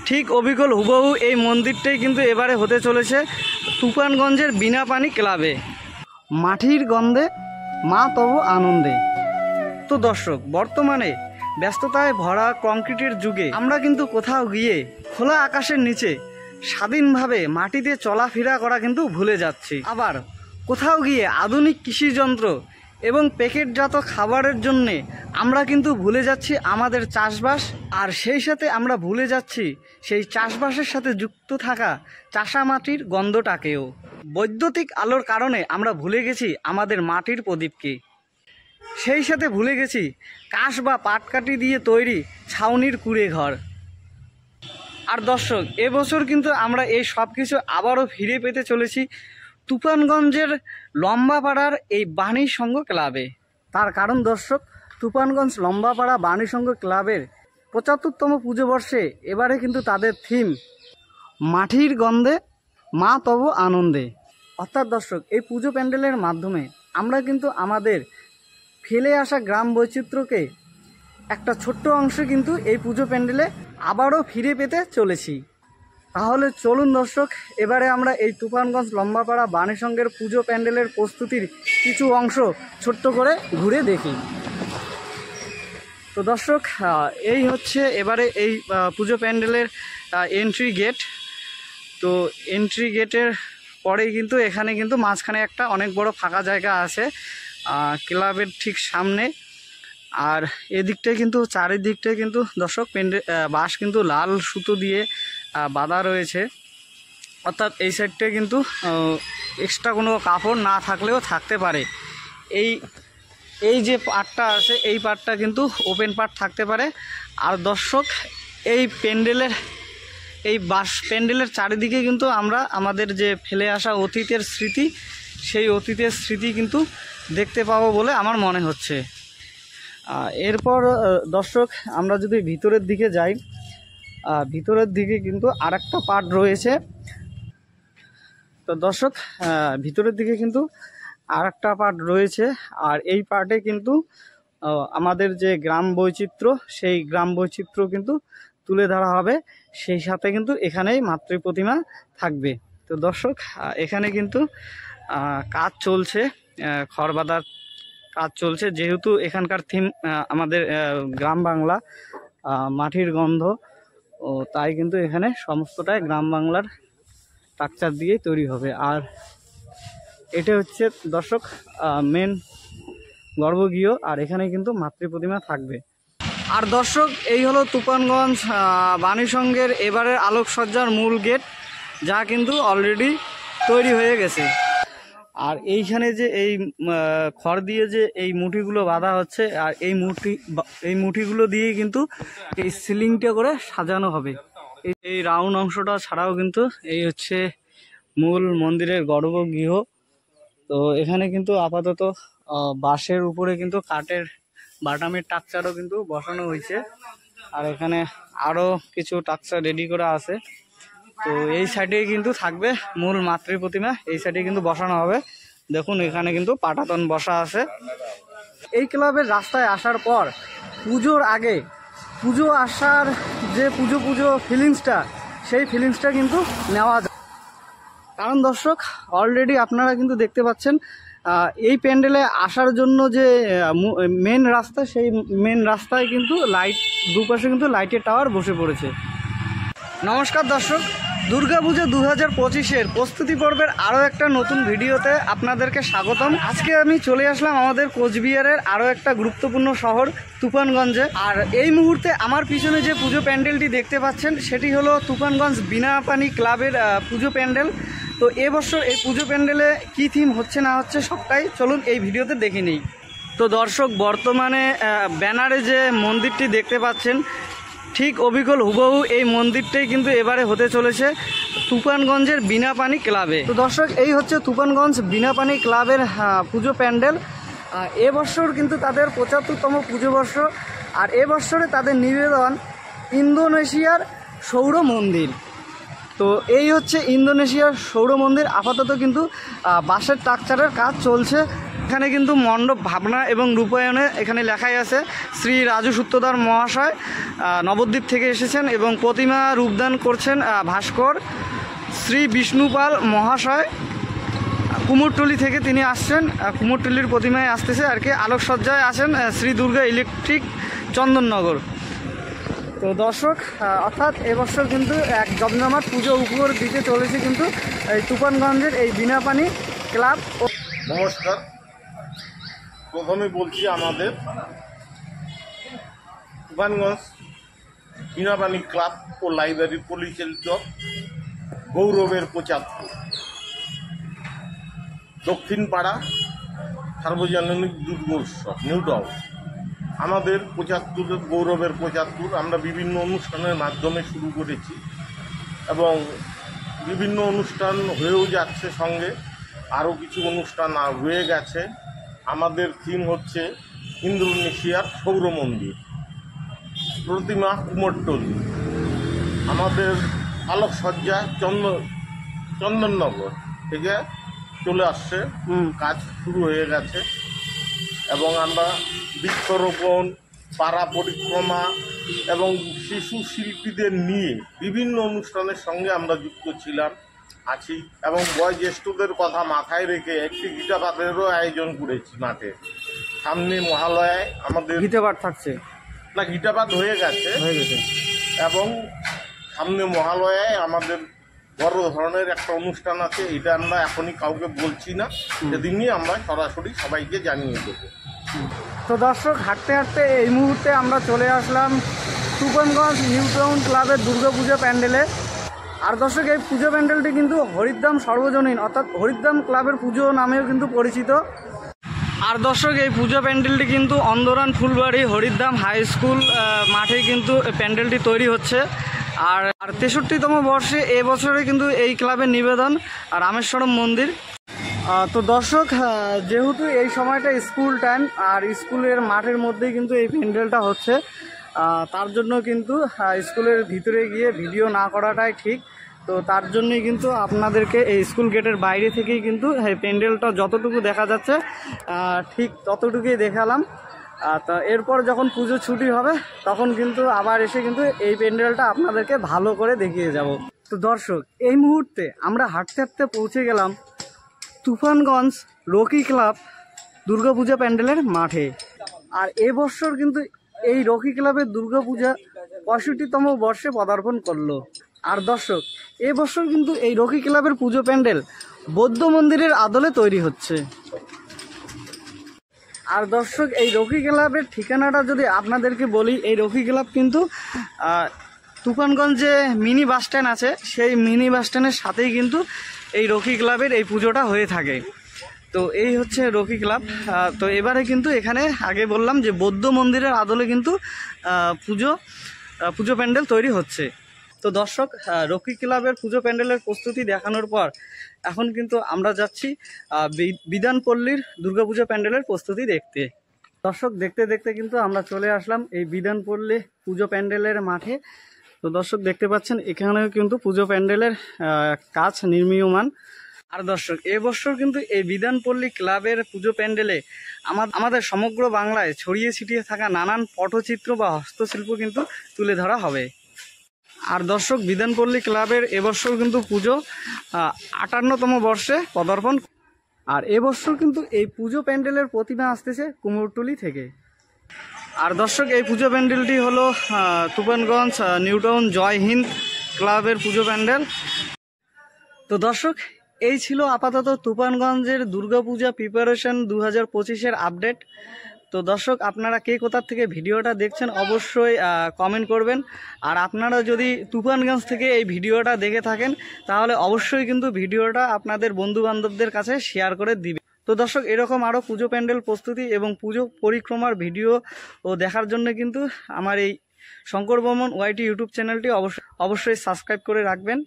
ঠিক অবিকল হুবহু এই মন্দিরটাই কিন্তু এবারে হতে চলেছে তুফানগঞ্জের বিনাপানি ক্লাবে। মাটির গন্ধে মা তব আনন্দে। তো দর্শক, বর্তমানে ব্যস্ততায় ভরা কংক্রিটের যুগে আমরা কিন্তু কোথাও গিয়ে খোলা আকাশের নিচে স্বাধীনভাবে মাটিতে চলাফেরা করা কিন্তু ভুলে যাচ্ছি। আবার কোথাও গিয়ে আধুনিক কৃষিযন্ত্র এবং প্যাকেটজাত খাবারের জন্যে আমরা কিন্তু ভুলে যাচ্ছি আমাদের চাষবাস, আর সেই সাথে আমরা ভুলে যাচ্ছি সেই চাষবাসের সাথে যুক্ত থাকা চাষা মাটির গন্ধটাকেও। বৈদ্যুতিক আলোর কারণে আমরা ভুলে গেছি আমাদের মাটির প্রদীপকে, সেই সাথে ভুলে গেছি কাঠ বা পাটকাঠি দিয়ে তৈরি ছাউনির কুঁড়ে ঘর। আর দর্শক, এবছর কিন্তু আমরা এই সব কিছু আবারও ফিরে পেতে চলেছি তুফানগঞ্জের লম্বাপাড়ার এই বাণী সংঘ ক্লাবে। তার কারণ দর্শক, তুফানগঞ্জ লম্বাপাড়া বাণী সংঘ ক্লাবের ৭৫তম পুজো বর্ষে এবারে কিন্তু তাদের থিম মাটির গন্ধে মা তব আনন্দে। অর্থাৎ দর্শক, এই পুজো প্যান্ডেলের মাধ্যমে আমরা কিন্তু আমাদের ফেলে আসা গ্রাম বৈচিত্র্যকে একটা ছোট্ট অংশ কিন্তু এই পুজো প্যান্ডেলে আবারও ফিরে পেতে চলেছি। তাহলে চলুন দর্শক, এবারে আমরা এই তুফানগঞ্জ লম্বাপাড়া বাণী সংঘের পুজো প্যান্ডেলের প্রস্তুতির কিছু অংশ ছোট্ট করে ঘুরে দেখি। তো দর্শক, এই হচ্ছে এবারে এই পুজো প্যান্ডেলের এন্ট্রি গেট। তো এন্ট্রি গেটের পরেই কিন্তু এখানে কিন্তু মাঝখানে একটা অনেক বড় ফাঁকা জায়গা আছে ক্লাবের ঠিক সামনে। আর এদিকটায় কিন্তু চারিদিকটায় কিন্তু দর্শক বাঁশ কিন্তু লাল সুতো দিয়ে বাঁধা রয়েছে। অর্থাৎ এই সাইডটায় কিন্তু এক্সট্রা কোনো কাপড় না থাকলেও থাকতে পারে। এই যে পার্টটা আছে এই পার্টটা কিন্তু ওপেন পার্ট থাকতে পারে। আর দর্শক, এই প্যান্ডেলের চারিদিকে কিন্তু আমরা আমাদের যে ফেলে আসা অতীতের স্মৃতি, সেই অতীতের স্মৃতি কিন্তু দেখতে পাবো বলে আমার মনে হচ্ছে। এরপর দর্শক, আমরা যদি ভিতরের দিকে যাই, ভিতরের দিকে কিন্তু আরেকটা পার্ট রয়েছে। তো দর্শক, ভিতরের দিকে কিন্তু আরেকটা পার্ট রয়েছে। আর এই পার্টে কিন্তু আমাদের যে গ্রাম বৈচিত্র্য, সেই গ্রাম বৈচিত্র্য কিন্তু তুলে ধরা হবে। সেই সাথে কিন্তু এখানেই মাতৃ প্রতিমা থাকবে। তো দর্শক, এখানে কিন্তু কাজ চলছে, খড় বাঁধার কাজ চলছে। যেহেতু এখানকার থিম আমাদের গ্রাম বাংলা, মাটির গন্ধ, ও তাই কিন্তু এখানে সমস্তটাই গ্রাম বাংলার স্ট্রাকচার দিয়েই তৈরি হবে। আর এটা হচ্ছে দর্শক মেন গর্ভগৃহ, আর এখানে কিন্তু মাতৃ প্রতিমা থাকবে। আর দর্শক, এই হলো তুফানগঞ্জ বাণী সংঘের এবারের আলোকসজ্জার মূল গেট, যা কিন্তু অলরেডি তৈরি হয়ে গেছে। আর এইখানে যে এই খড় দিয়ে যে এই মুঠিগুলো বাঁধা হচ্ছে, আর এই মুঠিগুলো দিয়ে কিন্তু এই সিলিংটা করে সাজানো হবে। এই রাউন্ড অংশটা ছাড়াও কিন্তু এই হচ্ছে মূল মন্দিরের গর্ভগৃহ। তো এখানে কিন্তু আপাতত বাঁশের উপরে কিন্তু কাঠের বাটামের টাকচারও কিন্তু বসানো হয়েছে। আর এখানে আরও কিছু টাকচার রেডি করা আছে। তো এই সাইডে কিন্তু থাকবে মূল মাতৃ প্রতিমা, এই সাইডে কিন্তু বসানো হবে। দেখুন, এখানে কিন্তু পাটাতন বসা আছে। এই ক্লাবের রাস্তায় আসার পর পুজোর আগে পুজো আসার যে পুজো ফিলিংসটা, সেই ফিলিংসটা কিন্তু নেওয়া যায়। কারণ দর্শক, অলরেডি আপনারা কিন্তু দেখতে পাচ্ছেন এই প্যান্ডেলে আসার জন্য যে মেন রাস্তা, সেই মেন রাস্তায় কিন্তু দুপাশে কিন্তু লাইটের টাওয়ার বসে পড়েছে। নমস্কার দর্শক, দুর্গাপুজো 2025-এর প্রস্তুতি পর্বের আরও একটা নতুন ভিডিওতে আপনাদেরকে স্বাগতম। আজকে আমি চলে আসলাম আমাদের কোচবিহারের আরও একটা গুরুত্বপূর্ণ শহর তুফানগঞ্জে। আর এই মুহূর্তে আমার পিছনে যে পুজো প্যান্ডেলটি দেখতে পাচ্ছেন, সেটি হলো তুফানগঞ্জ বিনাপানি ক্লাবের পুজো প্যান্ডেল। তো এবছর এই পুজো প্যান্ডেলে কী থিম হচ্ছে না হচ্ছে সবটাই চলুন এই ভিডিওতে দেখে নিই। তো দর্শক, বর্তমানে ব্যানারে যে মন্দিরটি দেখতে পাচ্ছেন, ঠিক অবিকল হুবহু এই মন্দিরটাই কিন্তু এবারে হতে চলেছে তুফানগঞ্জের বিনাপানি ক্লাবে। তো দর্শক, এই হচ্ছে তুফানগঞ্জ বিনাপানি ক্লাবের পুজো প্যান্ডেল। এবছর কিন্তু তাদের ৭৫তম পুজো বর্ষ। আর এবছরে তাদের নিবেদন ইন্দোনেশিয়ার সৌর মন্দির। তো এই হচ্ছে ইন্দোনেশিয়ার সৌর মন্দির। আপাতত কিন্তু বাঁশের স্ট্রাকচারের কাজ চলছে। এখানে কিন্তু মণ্ডপ ভাবনা এবং রূপায়ণে এখানে লেখাই আছে শ্রী রাজু সূত্রধর মহাশয় নবদ্বীপ থেকে এসেছেন এবং প্রতিমা রূপদান করছেন ভাস্কর শ্রী বিষ্ণুপাল মহাশয় কুমোরটুলি থেকে তিনি আসছেন। কুমোরটুলির প্রতিমায় আসতেছে আর কি। আলোকসজ্জায় আছেন শ্রী দুর্গা ইলেকট্রিক চন্দননগর। তো দর্শক, অর্থাৎ এবছর কিন্তু এক জমজমাট পুজো উপহার দিতে চলেছে কিন্তু এই তুফানগঞ্জের এই বিনাপানি ক্লাব। নমস্কার। প্রথমে বলছি আমাদের তুফানগঞ্জ বিনাপানি ক্লাব ও লাইব্রেরি পরিচালিত গৌরবের ৭৫ দক্ষিণ পাড়া সার্বজনীন দুর্গোৎসব নিউ টাউন। আমাদের ৭৫ গৌরবের ৭৫ আমরা বিভিন্ন অনুষ্ঠানের মাধ্যমে শুরু করেছি এবং বিভিন্ন অনুষ্ঠান হয়েও যাচ্ছে, সঙ্গে আরও কিছু অনুষ্ঠান হয়ে গেছে। আমাদের থিম হচ্ছে ইন্দোনেশিয়ার সৌর মন্দির, প্রতিমা কুমোরটুলি। আমাদের আলোকসজ্জা চন্দননগর থেকে চলে আসছে, কাজ শুরু হয়ে গেছে এবং আমরা বৃক্ষরোপণ, পাড়া পরিক্রমা এবং শিশু শিল্পীদের নিয়ে বিভিন্ন অনুষ্ঠানের সঙ্গে আমরা যুক্ত ছিলাম, আছি এবং বয়োজ্যেষ্ঠদের কথা মাথায় রেখে একটি গীতাপাঠেরও আয়োজন করেছি মাঠে। সামনে মহালয়ায় আমাদের গীতাপাঠ থাকছে না, গীতাপাঠ হয়ে গেছে এবং সামনে মহালয়ায় আমাদের বড় ধরনের একটা অনুষ্ঠান আছে। এটা আমরা এখনই কাউকে বলছি না, সেদিনই আমরা সরাসরি সবাইকে জানিয়ে দেবো। তো দর্শক, হাঁটতে হাঁটতে এই মুহূর্তে আমরা চলে আসলাম তুফানগঞ্জ নিউ টাউন ক্লাবের দুর্গাপূজা প্যান্ডেলে। আর দর্শক, এই পুজো প্যান্ডেলটি কিন্তু হরিদ্দাম সর্বজনীন অর্থাৎ হরিদ্দাম ক্লাবের পুজো নামেও কিন্তু পরিচিত। আর দর্শক, এই পুজো প্যান্ডেলটি কিন্তু অন্দরান ফুলবাড়ি হরিদ্দাম হাই স্কুল মাঠে কিন্তু প্যান্ডেলটি তৈরি হচ্ছে। আর ৬৩তম বর্ষে এবছরে কিন্তু এই ক্লাবের নিবেদন রামেশ্বরম মন্দির। তো দর্শক, যেহেতু এই সময়টা স্কুল টাইম আর স্কুলের মাঠের মধ্যেই কিন্তু এই প্যান্ডেলটা হচ্ছে, তার জন্য কিন্তু স্কুলের ভিতরে গিয়ে ভিডিও না করাটাই ঠিক। তো তার জন্যই কিন্তু আপনাদেরকে এই স্কুল গেটের বাইরে থেকেই কিন্তু এই প্যান্ডেলটা যতটুকু দেখা যাচ্ছে ঠিক ততটুকুই দেখালাম। তো এরপর যখন পুজো ছুটি হবে তখন কিন্তু আবার এসে কিন্তু এই প্যান্ডেলটা আপনাদেরকে ভালো করে দেখিয়ে যাব। তো দর্শক, এই মুহূর্তে আমরা হাঁটতে হাঁটতে পৌঁছে গেলাম তুফানগঞ্জ রকি ক্লাব দুর্গাপূজা প্যান্ডেলের মাঠে। আর এবছর কিন্তু এই রকি ক্লাবের দুর্গাপূজা ৬৫তম বর্ষে পদার্পণ করলো। আর দর্শক, এবছর কিন্তু এই রকি ক্লাবের পুজো প্যান্ডেল বৌদ্ধ মন্দিরের আদলে তৈরি হচ্ছে। আর দর্শক, এই রকি ক্লাবের ঠিকানাটা যদি আপনাদেরকে বলি, এই রকি ক্লাব কিন্তু তুফানগঞ্জে মিনি বাস স্ট্যান্ড আছে, সেই মিনি বাস স্ট্যান্ডের সাথেই কিন্তু এই রকি ক্লাবের এই পুজোটা হয়ে থাকে। তো এই হচ্ছে রকি ক্লাব। তো এবারে কিন্তু এখানে আগে বললাম যে বৌদ্ধ মন্দিরের আদলে কিন্তু পুজো প্যান্ডেল তৈরি হচ্ছে। তো দর্শক, রকি ক্লাবের পুজো প্যান্ডেলের প্রস্তুতি দেখানোর পর এখন কিন্তু আমরা যাচ্ছি বিধানপল্লীর দুর্গাপূজা প্যান্ডেলের প্রস্তুতি দেখতে। দর্শক, দেখতে দেখতে কিন্তু আমরা চলে আসলাম এই বিধানপল্লী পুজো প্যান্ডেলের মাঠে। তো দর্শক, দেখতে পাচ্ছেন এখানেও কিন্তু পুজো প্যান্ডেলের কাজ নির্মীয়মান। আর দর্শক, এবছর কিন্তু এই বিধানপল্লী ক্লাবের পুজো প্যান্ডেলে আমাদের সমগ্র বাংলায় ছড়িয়ে ছিটিয়ে থাকা নানান পটচিত্র বা হস্তশিল্প কিন্তু তুলে ধরা হবে। আর দর্শক, বিধানপল্লী ক্লাবের এবছর কিন্তু পুজো ৫৮তম বর্ষে পদার্পণ। আর এবছর কিন্তু এই পুজো প্যান্ডেলের প্রতিমা আসতেছে কুমোরটুলি থেকে। আর দর্শক, এই পুজো প্যান্ডেলটি হলো তুফানগঞ্জ নিউ টাউন জয় হিন্দ ক্লাবের পুজো প্যান্ডেল। তো দর্শক, এই ছিল আপাতত তুফানগঞ্জের দুর্গাপূজা প্রিপারেশন ২০২৫-এর আপডেট। তো দর্শক, আপনারা কে কোথা থেকে ভিডিওটা দেখছেন অবশ্যই কমেন্ট করবেন। আর আপনারা যদি তুফানগঞ্জ থেকে এই ভিডিওটা দেখে থাকেন তাহলে অবশ্যই কিন্তু ভিডিওটা আপনাদের বন্ধুবান্ধবদের কাছে শেয়ার করে দিবেন। তো দর্শক, এরকম আরও পুজো প্যান্ডেল প্রস্তুতি এবং পুজো পরিক্রমার ভিডিও দেখার জন্য কিন্তু আমার এই শঙ্কর বর্মন ওয়াইটি ইউটিউব চ্যানেলটি অবশ্যই সাবস্ক্রাইব করে রাখবেন।